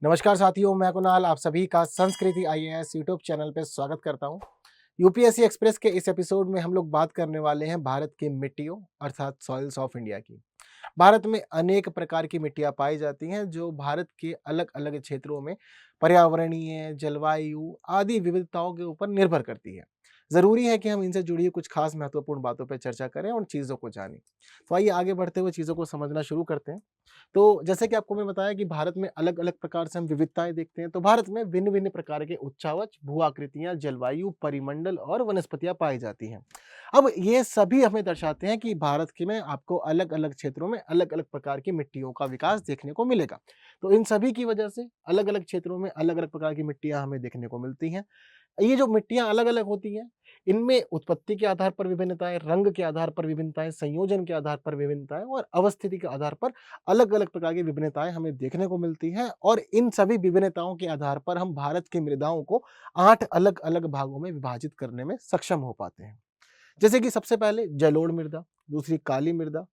नमस्कार साथियों, मैं कुणाल आप सभी का संस्कृति आईएएस यूट्यूब चैनल पे स्वागत करता हूं। यूपीएससी एक्सप्रेस के इस एपिसोड में हम लोग बात करने वाले हैं भारत की मिट्टियों अर्थात सॉइल्स ऑफ इंडिया की। भारत में अनेक प्रकार की मिट्टियां पाई जाती हैं जो भारत के अलग-अलग क्षेत्रों में पर्यावरणीय, जलवायु आदि विविधताओं के ऊपर निर्भर करती है। ज़रूरी है कि हम इनसे जुड़ी हुई कुछ खास महत्वपूर्ण बातों पर चर्चा करें और चीज़ों को जानें। तो आइए आगे बढ़ते हुए चीज़ों को समझना शुरू करते हैं। तो जैसे कि आपको मैं बताया कि भारत में अलग-अलग प्रकार से हम विविधताएँ देखते हैं, तो भारत में भिन्न-भिन्न प्रकार के उच्चावच, भू-आकृतियाँ, जलवायु, परिमंडल और वनस्पतियाँ पाई जाती हैं। अब ये सभी हमें दर्शाते हैं कि भारत के में आपको अलग-अलग क्षेत्रों में अलग-अलग प्रकार की मिट्टियों का विकास देखने को मिलेगा। तो इन सभी की वजह से अलग-अलग क्षेत्रों में अलग-अलग प्रकार की मिट्टियाँ हमें देखने को मिलती हैं। ये जो मिट्टियाँ अलग-अलग होती हैं, इनमें उत्पत्ति के आधार पर विभिन्नताएँ, रंग के आधार पर विभिन्नताएँ, संयोजन के आधार पर विभिन्नताएँ और अवस्थिति के आधार पर अलग-अलग प्रकार की विभिन्नताएँ हमें देखने को मिलती हैं और इन सभी विभिन्नताओं के आधार पर हम भारत की मृदाओं को 8 अलग-अलग भागों में विभाजित करने में सक्षम हो पाते हैं। जैसे कि सबसे पहले जलोढ़ मृदा, दूसरी काली मृदा,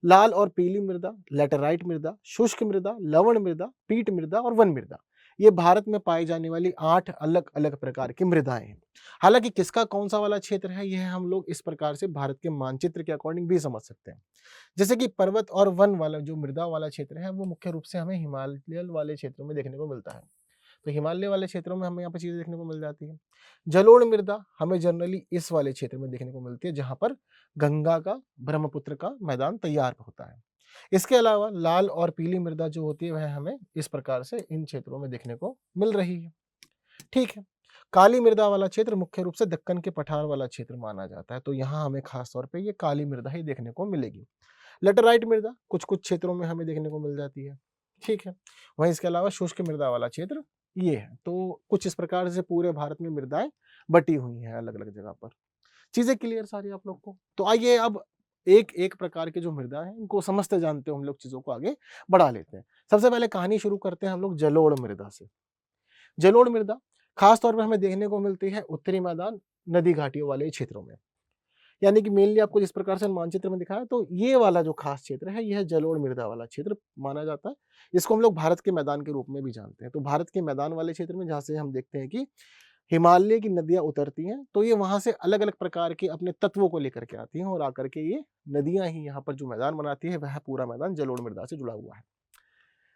लाल और पीली मृदा, लैटेराइट मृदा, शुष्क मृदा, लवण मृदा, पीट मृदा और वन मृदा। ये भारत में पाई जाने वाली 8 अलग-अलग प्रकार की मृदाएँ हैं। हालाँकि किसका कौन-सा वाला क्षेत्र है, यह हम लोग इस प्रकार से भारत के मानचित्र के अकॉर्डिंग भी समझ सकते हैं। जैसे कि पर्वत और वन वाला जो मृदा वाला क्षेत्र है, वो मुख्य रूप से हमें हिमालय वाले क्षेत्रों में देखने को मिलता है। तो हिमालय वाले क्षेत्रों में हमें यहाँ पे चीज़ें देखने को मिल जाती हैं। जलोढ़ मृदा हमें जनरली इस वाले क्षेत्र में देखने को मिलती है जहाँ पर गंगा का, ब्रह्मपुत्र का मैदान तैयार होता है। इसके अलावा लाल और पीली मृदा जो होती है वह हमें इस प्रकार से इन क्षेत्रों में देखने को मिल रही है। ठीक है। काली मृदा वाला क्षेत्र मुख्य रूप से दक्कन के पठार वाला क्षेत्र माना जाता है, तो यहाँ हमें खास तौर पे ये काली मृदा ही देखने को मिलेगी। लेटेराइट मृदा कुछ-कुछ क्षेत्रों में हमें देखने को मिल जाती है। ठीक है। वहीं इसके अलावा शुष्क मृदा वाला क्षेत्र ये है। तो कुछ इस प्रकार से पूरे भारत में मृदाएँ बटी हुई हैं अलग-अलग जगह पर। चीज़ें क्लियर सारी आप लोग को? तो आइए अब एक-एक प्रकार के जो मृदा हैं, इनको समझते जानते हुए हम लोग चीज़ों को आगे बढ़ा लेते हैं। सबसे पहले कहानी शुरू करते हैं हम लोग जलोढ़ मृदा से। जलोढ़ मृदा खास तौर पर हमें देखने को मिलती है उत्तरी मैदान, नदी घाटियों वाले क्षेत्रों में। यानी कि मेनली आपको जिस प्रकार से मानचित्र में दिखाया तो ये वाला जो खास क्षेत्र है, यह जलोढ़ मृदा वाला क्षेत्र माना जाता है। इसको हम लोग भारत के मैदान के रूप में भी जानते हैं। तो भारत के मैदान वाले क्षेत्र में जहाँ से हम देखते हैं कि हिमालय की नदियाँ उतरती हैं, तो ये वहाँ से अलग-अलग प्रकार के अपने तत्वों को लेकर के आती हैं और आकर के ये नदियाँ ही यहाँ पर जो मैदान बनाती है, वह पूरा मैदान जलोढ़ मृदा से जुड़ा हुआ है।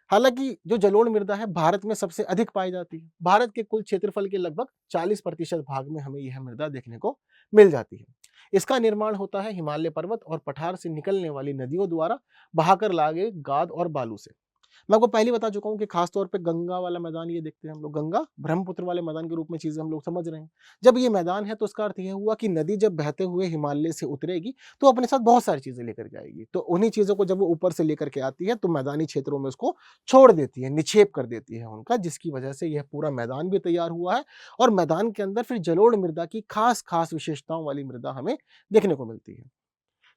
हालाँकि जो जलोढ़ मृदा है भारत में सबसे अधिक पाई जाती है। भारत के कुल क्षेत्रफल के लगभग 40% भाग में हमें यह मृदा देखने को मिल जाती है। इसका निर्माण होता है हिमालय पर्वत और पठार से निकलने वाली नदियों द्वारा बहाकर लाए गए गाद और बालू से। मैं आपको पहले ही बता चुका हूँ कि खास तौर पे गंगा वाला मैदान ये देखते हैं हम लोग, गंगा ब्रह्मपुत्र वाले मैदान के रूप में चीज़ें हम लोग समझ रहे हैं। जब ये मैदान है तो इसका अर्थ ये हुआ कि नदी जब बहते हुए हिमालय से उतरेगी तो अपने साथ बहुत सारी चीज़ें लेकर के आएगी। तो उन्हीं चीज़ों को जब वो ऊपर से लेकर के आती है तो मैदानी क्षेत्रों में उसको छोड़ देती है, निक्षेप कर देती है उनका, जिसकी वजह से यह पूरा मैदान भी तैयार हुआ है और मैदान के अंदर फिर जलोढ़ मृदा की खास-खास विशेषताओं वाली मृदा हमें देखने को मिलती है।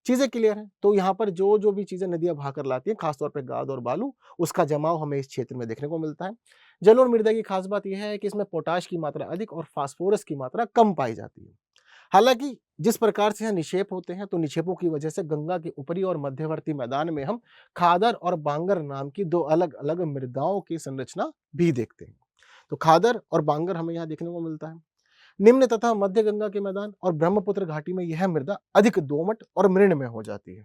चीज़ें क्लियर हैं? तो यहाँ पर जो-जो भी चीज़ें नदियाँ बहाकर लाती हैं, खास तौर पे गाद और बालू, उसका जमाव हमें इस क्षेत्र में देखने को मिलता है। जलोढ़ मृदा की खास बात ये है कि इसमें पोटाश की मात्रा अधिक और फास्फोरस की मात्रा कम पाई जाती है। हालाँकि जिस प्रकार से यहाँ निक्षेप होते हैं, तो निक्षेपों की वजह से गंगा के ऊपरी और मध्यवर्ती मैदान में हम खादर और बांगर नाम की 2 अलग-अलग मृदाओं की संरचना भी देखते हैं। तो खादर और बांगर हमें यहाँ देखने को मिलता है। निम्न तथा मध्य गंगा के मैदान और ब्रह्मपुत्र घाटी में यह मृदा अधिक दोमट और मृणमय हो जाती है।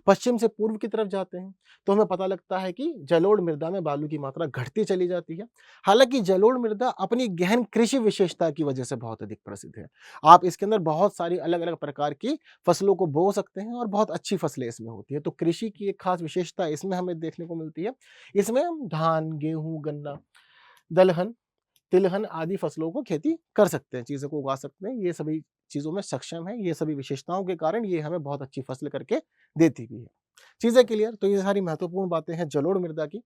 पश्चिम से पूर्व की तरफ जाते हैं तो हमें पता लगता है कि जलोढ़ मृदा में बालू की मात्रा घटती चली जाती है। हालांकि जलोढ़ मृदा अपनी गहन कृषि विशेषता की वजह से बहुत अधिक प्रसिद्ध है। आप इसके अंदर बहुत सारी अलग अलग प्रकार की फसलों को बो सकते हैं और बहुत अच्छी फसलें इसमें होती है। तो कृषि की एक खास विशेषता इसमें हमें देखने को मिलती है। इसमें हम धान, गेहूं, गन्ना, दलहन, तिलहन आदि फसलों को खेती कर सकते हैं, चीज़ों को उगा सकते हैं। ये सभी चीज़ों में सक्षम है। ये सभी विशेषताओं के कारण ये हमें बहुत अच्छी फसल करके देती भी है। चीज़ें क्लियर? तो ये सारी महत्वपूर्ण बातें हैं जलोढ़ मृदा की।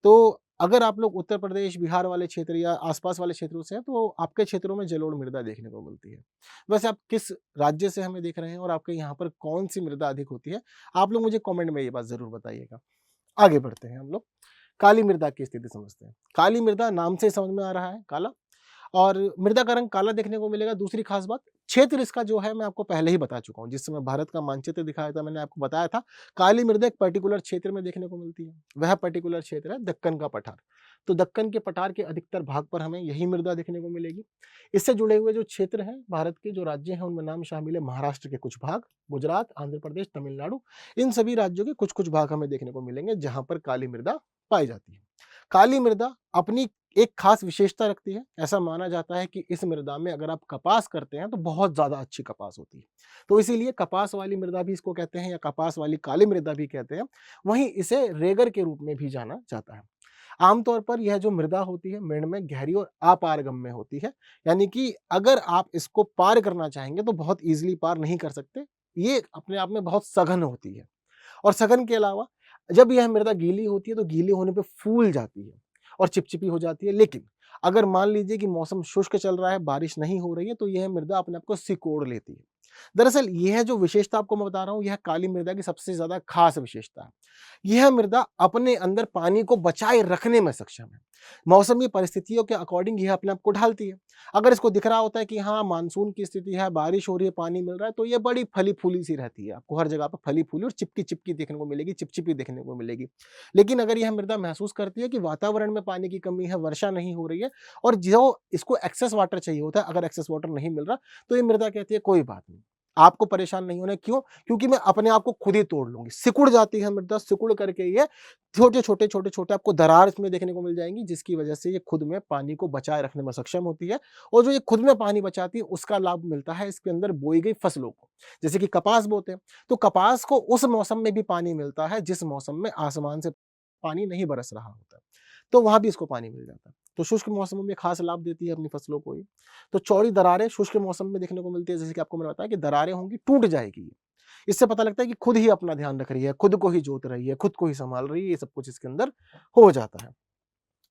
तो अगर आप लोग उत्तर प्रदेश, बिहार वाले क्षेत्र या आस-पास वाले क्षेत्रों से हैं, तो आपके क्षेत्रों में जलोढ़ मृदा देखने को मिलती है। वैसे आप किस राज्य से हमें देख रहे हैं और आपके यहाँ पर कौन-सी मृदा अधिक होती है? आप लोग मुझे कमेंट में ये बात ज़रूर बताइएगा। आगे बढ़ते हैं हम लोग। काली मृदा की स्थिति समझते हैं। काली मृदा नाम से समझ में आ रहा है काला, और मृदा का रंग काला देखने को मिलेगा। दूसरी खास बात, क्षेत्र इसका जो है मैं आपको पहले ही बता चुका हूँ। जिस समय भारत का मानचित्र दिखाया था मैंने आपको बताया था, काली मृदा एक पर्टिकुलर क्षेत्र में देखने को मिलती है। वह पर्टिकुलर क्षेत्र है दक्कन का पठार। तो दक्कन के पठार के अधिकतर भाग पर हमें यही मृदा देखने को मिलेगी। इससे जुड़े हुए जो क्षेत्र हैं, भारत के जो राज्य हैं उनमें नाम शामिल है महाराष्ट्र के कुछ भाग, गुजरात, आंध्र प्रदेश, तमिलनाडु, इन सभी राज्यों के कुछ-कुछ भाग हमें देखने को मिलेंगे जहाँ पर काली मृदा पाई जाती है। काली मृदा अपनी एक खास विशेषता रखती है। ऐसा माना जाता है कि इस मृदा में अगर आप कपास करते हैं तो बहुत ज़्यादा अच्छी कपास होती है। तो इसीलिए कपास वाली मृदा भी इसको कहते हैं या कपास वाली काली मृदा भी कहते हैं। वहीं इसे रेगर के रूप में भी जाना जाता है। आमतौर पर यह जो मृदा होती है मेड़ में गहरी और अपारगम्य होती है। यानी कि अगर आप इसको पार करना चाहेंगे तो बहुत ईज़िली पार नहीं कर सकते। ये अपने आप में बहुत सघन होती है। और सघन के अलावा जब यह मृदा गीली होती है तो गीले होने पे फूल जाती है और चिपचिपी हो जाती है। लेकिन अगर मान लीजिए कि मौसम शुष्क चल रहा है, बारिश नहीं हो रही है, तो यह मृदा अपने आप को सिकोड़ लेती है। दरअसल यह जो विशेषता आपको मैं बता रहा हूँ, यह काली मृदा की सबसे ज़्यादा खास विशेषता है। यह मृदा अपने अंदर पानी को बचाए रखने में सक्षम है। मौसमी परिस्थितियों के अकॉर्डिंग यह अपने आप को ढालती है। अगर इसको दिख रहा होता है कि हाँ, मानसून की स्थिति है, बारिश हो रही है, पानी मिल रहा है, तो ये बड़ी फली-फूली सी रहती है। आपको हर जगह पर फली-फूली और चिपकी-चिपकी देखने को मिलेगी, चिपचिपी देखने को मिलेगी। लेकिन अगर यह मृदा महसूस करती है कि वातावरण में पानी की कमी है, वर्षा नहीं हो रही है और जो इसको एक्सेस वाटर चाहिए होता है, अगर एक्सेस वाटर नहीं मिल रहा, तो ये मृदा कहती है कोई बात नहीं, आपको परेशान नहीं होना है। क्यों? क्योंकि मैं अपने आप को खुद ही तोड़ लूँगी। सिकुड़ जाती है मृदा, सिकुड़ करके ये छोटे-छोटे, छोटे-छोटे आपको दरार इसमें देखने को मिल जाएँगी, जिसकी वजह से ये खुद में पानी को बचाए रखने में सक्षम होती है और जो ये खुद में पानी बचाती है, उसका लाभ मिलता है इसके अंदर बोई गई फसलों को। जैसे कि कपास बोते हैं, तो कपास को उस मौसम में भी पानी मिलता है, जिस मौसम में आसमान से पानी नहीं बरस रहा होता है, तो वहाँ भी इसको पानी मिल जाता है। तो शुष्क मौसमों में खास लाभ देती है अपनी फसलों को ये। तो चौड़ी दरारें शुष्क मौसम में देखने को मिलती है, जैसे कि आपको मैंने बताया कि दरारें होंगी, टूट जाएगी ये। इससे पता लगता है कि खुद ही अपना ध्यान रख रही है, खुद को ही जोत रही है, खुद को ही सँभाल रही है, ये सब कुछ इसके अंदर हो जाता है।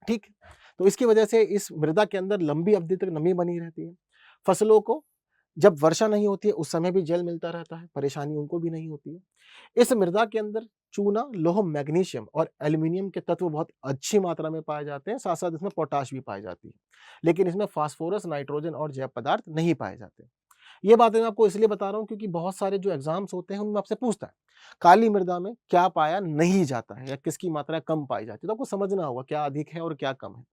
ठीक? तो इसकी वजह से इस मृदा के अंदर लंबी अवधि तक नमी बनी रहती है। फसलों को जब वर्षा नहीं होती है, उस समय भी जल मिलता रहता है, परेशानी उनको भी नहीं होती है। इस मृदा के अंदर चूना, लौह, मैग्नीशियम और एल्यूमीनियम के तत्व बहुत अच्छी मात्रा में पाए जाते हैं, साथ-साथ इसमें पोटाश भी पाई जाती है। लेकिन इसमें फास्फोरस, नाइट्रोजन और जैव पदार्थ नहीं पाए जाते। ये बातें मैं आपको इसलिए बता रहा हूँ क्योंकि बहुत सारे जो एग्ज़ाम्स होते हैं उनमें आपसे पूछता है, काली मृदा में क्या पाया नहीं जाता है या किसकी मात्रा कम पाई जाती है? तो आपको समझना होगा क्या अधिक है और क्या कम है।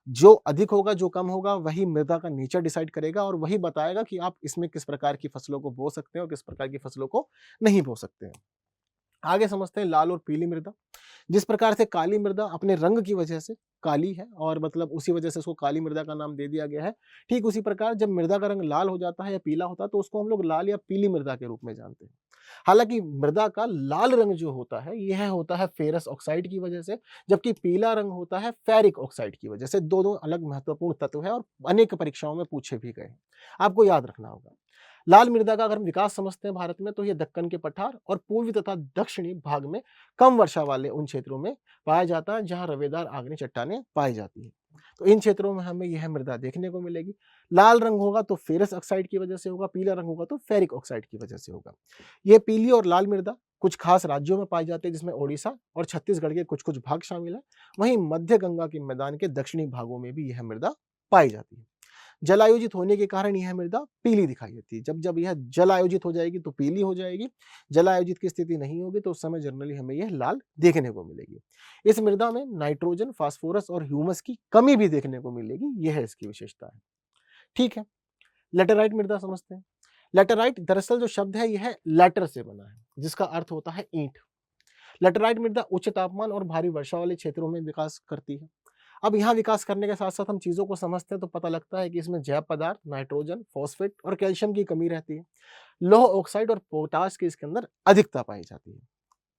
जो अधिक होगा, जो कम होगा, वही मृदा का नेचर डिसाइड करेगा और वही बताएगा कि आप इसमें किस प्रकार की फसलों को बो सकते हैं और किस प्रकार की फसलों को नहीं बो सकते हैं। आगे समझते हैं लाल और पीली मृदा। जिस प्रकार से काली मृदा अपने रंग की वजह से काली है और मतलब उसी वजह से उसको काली मृदा का नाम दे दिया गया है। ठीक उसी प्रकार जब मृदा का रंग लाल हो जाता है या पीला होता है तो उसको हम लोग लाल या पीली मृदा के रूप में जानते हैं। हालाँकि मृदा का लाल रंग जो होता है, यह होता है फेरस ऑक्साइड की वजह से, जबकि पीला रंग होता है फेरिक ऑक्साइड की वजह से। दोनों अलग महत्वपूर्ण तत्व हैं और अनेक परीक्षाओं में पूछे भी गए हैं। आपको याद रखना होगा। लाल मृदा का अगर हम विकास समझते हैं भारत में तो ये दक्कन के पठार और पूर्वी तथा दक्षिणी भाग में कम वर्षा वाले उन क्षेत्रों में पाया जाता है जहां रवेदार आग्नेय चट्टानें पाई जाती हैं। तो इन क्षेत्रों में हमें यह मृदा देखने को मिलेगी। लाल रंग होगा तो फेरस ऑक्साइड की वजह से होगा, पीला रंग होगा तो फेरिक ऑक्साइड की वजह से होगा। ये पीली और लाल मृदा कुछ खास राज्यों में पाई जाती है जिसमें ओडिशा और छत्तीसगढ़ के कुछ कुछ भाग शामिल है। वहीं मध्य गंगा के मैदान के दक्षिणी भागों में भी यह मृदा पाई जाती है। जलायोजित होने के कारण यह मृदा पीली दिखाई देती है। जब जब यह जलायोजित हो जाएगी तो पीली हो जाएगी। जलायोजित की स्थिति नहीं होगी तो उस समय जनरली हमें यह लाल देखने को मिलेगी। इस मृदा में नाइट्रोजन, फास्फोरस और ह्यूमस की कमी भी देखने को मिलेगी। यह इसकी विशेषता है। ठीक है, लैटेराइट मृदा समझते हैं। लैटेराइट दरअसल जो शब्द है यह लैटर से बना है जिसका अर्थ होता है ईंट। लैटेराइट मृदा उच्च तापमान और भारी वर्षा वाले क्षेत्रों में विकास करती है। अब यहाँ विकास करने के साथ-साथ हम चीज़ों को समझते हैं तो पता लगता है कि इसमें जैव पदार्थ, नाइट्रोजन, फॉस्फेट और कैल्शियम की कमी रहती है। लौह ऑक्साइड और पोटाश की इसके अंदर अधिकता पाई जाती है।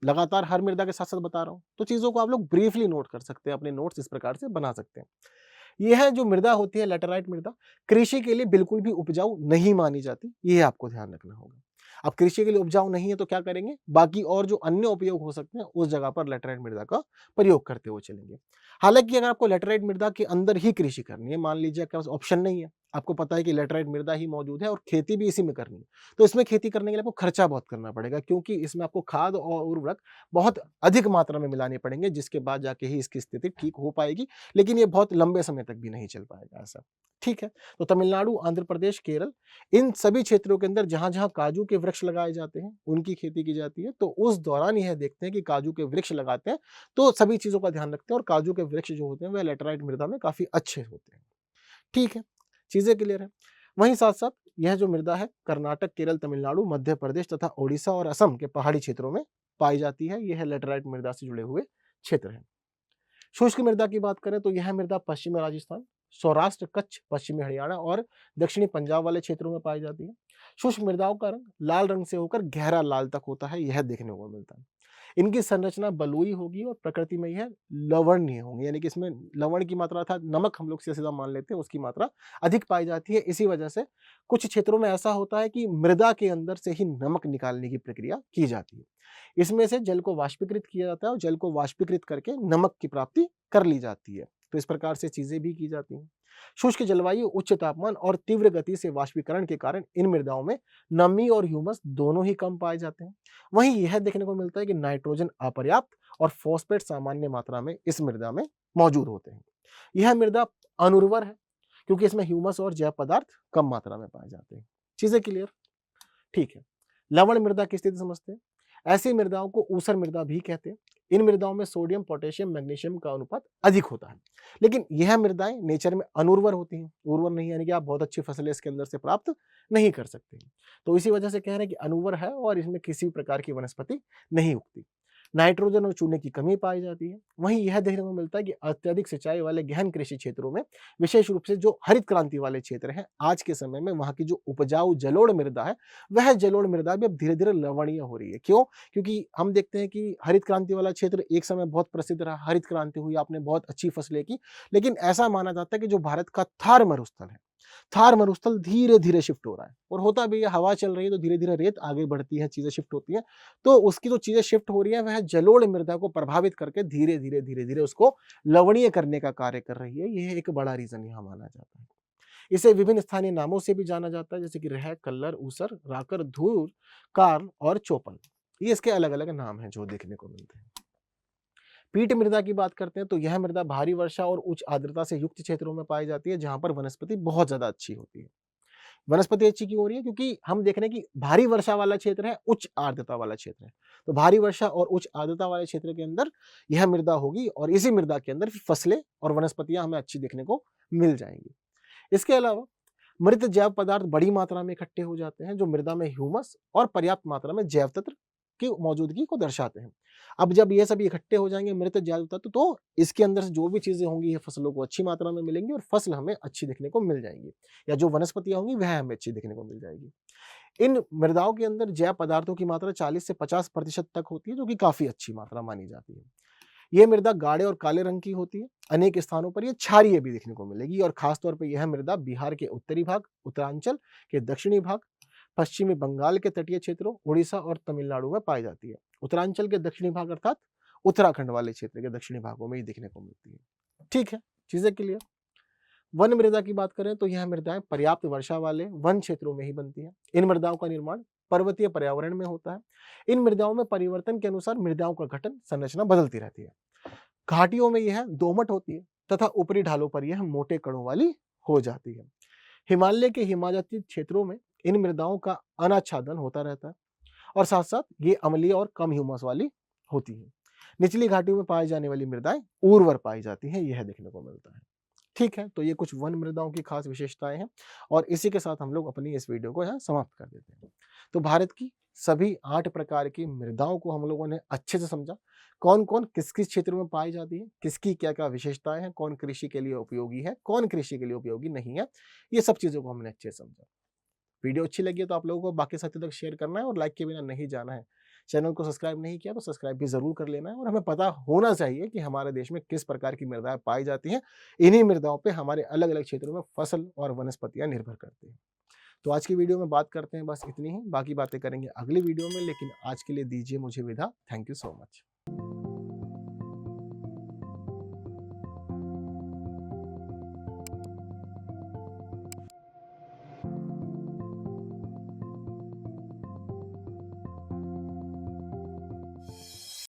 लगातार हर मृदा के साथ-साथ बता रहा हूँ, तो चीज़ों को आप लोग ब्रीफली नोट कर सकते हैं, अपने नोट्स इस प्रकार से बना सकते हैं। यह जो मृदा होती है लैटेराइट मृदा, कृषि के लिए बिल्कुल भी उपजाऊ नहीं मानी जाती, ये आपको ध्यान रखना होगा। अब कृषि के लिए उपजाऊ नहीं है तो क्या करेंगे? बाकी और जो अन्य उपयोग हो सकते हैं, उस जगह पर लैटेराइट मृदा का प्रयोग करते हुए चलेंगे। हालाँकि अगर आपको लैटेराइट मृदा के अंदर ही कृषि करनी है, मान लीजिए आपके पास ऑप्शन नहीं है, आपको पता है कि लेटराइट मृदा ही मौजूद है और खेती भी इसी में करनी है। तो इसमें खेती करने के लिए आपको खर्चा बहुत करना पड़ेगा, क्योंकि इसमें आपको खाद और उर्वरक बहुत अधिक मात्रा में मिलाने पड़ेंगे, जिसके बाद जाके ही इसकी स्थिति ठीक हो पाएगी। लेकिन ये बहुत लंबे समय तक भी नहीं चल पाएगा ऐसा। ठीक है, तो तमिलनाडु, आंध्र प्रदेश, केरल, इन सभी क्षेत्रों के अंदर जहां-जहां काजू के वृक्ष लगाए जाते हैं, उनकी खेती की जाती है। तो उस दौरान यह देखते हैं कि काजू के वृक्ष लगाते हैं, तो सभी चीज़ों का ध्यान रखते हैं और काजू के वृक्ष जो होते हैं वह लैटेराइट मृदा में काफ़ी अच्छे होते हैं। ठीक है, चीज़ें क्लियर है। वहीं साथ-साथ यह जो मृदा है कर्नाटक, केरल, तमिलनाडु, मध्य प्रदेश तथा ओडिशा और असम के पहाड़ी क्षेत्रों में पाई जाती है। यह लैटेराइट मृदा से जुड़े हुए क्षेत्र हैं। शुष्क मृदा की बात करें तो यह मृदा पश्चिमी राजस्थान, सौराष्ट्र, कच्छ, पश्चिमी हरियाणा और दक्षिणी पंजाब वाले क्षेत्रों में पाई जाती है। शुष्क मृदाओं का रंग लाल रंग से होकर गहरा लाल तक होता है, यह देखने को मिलता है। इनकी संरचना बलुई होगी और प्रकृति में यह लवणीय होंगी, यानी कि इसमें लवण की मात्रा अर्थात नमक हम लोग सीधा मान लेते हैं, उसकी मात्रा अधिक पाई जाती है। इसी वजह से कुछ क्षेत्रों में ऐसा होता है कि मृदा के अंदर से ही नमक निकालने की प्रक्रिया की जाती है। इसमें से जल को वाष्पीकृत किया जाता है और जल को वाष्पीकृत करके नमक की प्राप्ति कर ली जाती है। तो इस प्रकार से चीजें भी की जाती हैं। शुष्क जलवायु, उच्च तापमान और तीव्र गति से वाष्पीकरण के कारण इन मृदाओं में नमी और ह्यूमस दोनों ही कम पाए जाते हैं। वहीं यह देखने को मिलता है कि नाइट्रोजन अपर्याप्त और फॉस्फेट सामान्य मात्रा में इस मृदा में मौजूद होते हैं। यह मृदा अनुर्वर है क्योंकि इसमें ह्यूमस और जैव पदार्थ कम मात्रा में पाए जाते हैं। चीजें क्लियर? ठीक है, लवण मृदा की स्थिति समझते हैं। ऐसी मृदाओं को ऊसर मृदा भी कहते हैं। इन मृदाओं में सोडियम, पोटेशियम, मैग्नीशियम का अनुपात अधिक होता है। लेकिन यह मृदाएं नेचर में अनुर्वर होती हैं। उर्वर नहीं यानी कि आप बहुत अच्छी फसलें इसके अंदर से प्राप्त नहीं कर सकते। तो इसी वजह से कह रहे हैं कि अनुर्वर है और इसमें किसी प्रकार की वनस्पति नहीं उगती। नाइट्रोजन और चूने की कमी पाई जाती है। वहीं यह देखने को मिलता है कि अत्यधिक सिंचाई वाले गहन कृषि क्षेत्रों में, विशेष रूप से जो हरित क्रांति वाले क्षेत्र हैं, आज के समय में वहां की जो उपजाऊ जलोढ़ मृदा है, वह जलोढ़ मृदा भी अब धीरे धीरे लवणीय हो रही है। क्यों? क्योंकि हम देखते हैं कि हरित क्रांति वाला क्षेत्र एक समय बहुत प्रसिद्ध रहा, हरित क्रांति हुई, आपने बहुत अच्छी फसलें की। लेकिन ऐसा माना जाता है कि जो भारत का थार मरुस्थल है, थार मरुस्थल धीरे धीरे शिफ्ट हो रहा है और होता भी है, हवा चल रही है तो धीरे धीरे रेत आगे बढ़ती है, चीजें शिफ्ट होती हैं। तो उसकी जो चीजें शिफ्ट हो रही है वह जलोढ़ मृदा को प्रभावित करके धीरे धीरे उसको लवणीय करने का कार्य कर रही है। यह एक बड़ा रीजन यहाँ माना जाता है। इसे विभिन्न स्थानीय नामों से भी जाना जाता है, जैसे कि रह, कल्लर, ऊसर, राकर, धूर, कार्ल और चोपन। ये इसके अलग अलग नाम हैं जो देखने को मिलते हैं। पीट मृदा की बात करते हैं तो यह मृदा भारी वर्षा और उच्च आर्द्रता से युक्त क्षेत्रों में पाई जाती है, जहां पर वनस्पति बहुत ज्यादा अच्छी होती है। वनस्पति अच्छी क्यों हो रही है? क्योंकि हम देख रहे हैं कि भारी वर्षा वाला क्षेत्र है, उच्च आर्द्रता वाला क्षेत्र है। तो भारी वर्षा और उच्च आर्द्रता वाले क्षेत्र के अंदर यह मृदा होगी और इसी मृदा के अंदर फसलें और वनस्पतियां हमें अच्छी देखने को मिल जाएंगी। इसके अलावा मृत जैव पदार्थ बड़ी मात्रा में इकट्ठे हो जाते हैं, जो मृदा में ह्यूमस और पर्याप्त मात्रा में जैव तत्व की मौजूदगी को दर्शाते हैं। अब जब ये सभी इकट्ठे हो जाएंगे मृत जैव तत्व, तो इसके अंदर से जो भी चीजें होंगी ये फसलों को अच्छी मात्रा में मिलेंगी और फसल हमें अच्छी देखने को मिल जाएंगी, या जो वनस्पतियां होंगी वह हमें अच्छी देखने को मिल जाएगी। इन मृदाओं के अंदर जैव पदार्थों की मात्रा 40 से 50% तक होती है, जो कि काफी अच्छी मात्रा मानी जाती है। ये मृदा गाढ़े और काले रंग की होती है। अनेक स्थानों पर ये क्षारीय भी देखने को मिलेगी और खासतौर पर यह मृदा बिहार के उत्तरी भाग, उत्तरांचल के दक्षिणी भाग, पश्चिमी बंगाल के तटीय क्षेत्रों, उड़ीसा और तमिलनाडु में पाई जाती है। उत्तरांचल के दक्षिणी भाग अर्थात उत्तराखंड वाले क्षेत्र के दक्षिणी भागों में ही देखने को मिलती है। ठीक है, चीजें क्लियर? वन मृदा की बात करें तो यह मृदाएं पर्याप्त वर्षा वाले वन क्षेत्रों में ही बनती है। इन मृदाओं का निर्माण पर्वतीय पर्यावरण में होता है। इन मृदाओं में परिवर्तन के अनुसार मृदाओं का गठन संरचना बदलती रहती है। घाटियों में यह दोमट होती है तथा ऊपरी ढालों पर यह मोटे कणों वाली हो जाती है। हिमालय के हिमालयी क्षेत्रों में इन मृदाओं का अनाच्छादन होता रहता है और साथ साथ ये अम्लीय और कम ह्यूमस वाली होती है। निचली घाटियों में पाई जाने वाली मृदाएं उर्वर पाई जाती हैं, यह देखने को मिलता है। ठीक है, तो ये कुछ वन मृदाओं की खास विशेषताएं हैं और इसी के साथ हम लोग अपनी इस वीडियो को यहाँ समाप्त कर देते हैं। तो भारत की सभी 8 प्रकार की मृदाओं को हम लोगों ने अच्छे से समझा, कौन कौन किस किस क्षेत्र में पाई जाती है, किसकी क्या क्या विशेषताएं हैं, कौन कृषि के लिए उपयोगी है, कौन कृषि के लिए उपयोगी नहीं है, ये सब चीजों को हमने अच्छे से समझा। वीडियो अच्छी लगी है तो आप लोगों को बाकी साथियों तक शेयर करना है और लाइक के बिना नहीं जाना है। चैनल को सब्सक्राइब नहीं किया तो सब्सक्राइब भी जरूर कर लेना है और हमें पता होना चाहिए कि हमारे देश में किस प्रकार की मृदाएं पाई जाती हैं। इन्हीं मृदाओं पे हमारे अलग अलग क्षेत्रों में फसल और वनस्पतियां निर्भर करती हैं। तो आज की वीडियो में बात करते हैं बस इतनी ही, बाकी बातें करेंगे अगली वीडियो में, लेकिन आज के लिए दीजिए मुझे विदा। Thank you so much.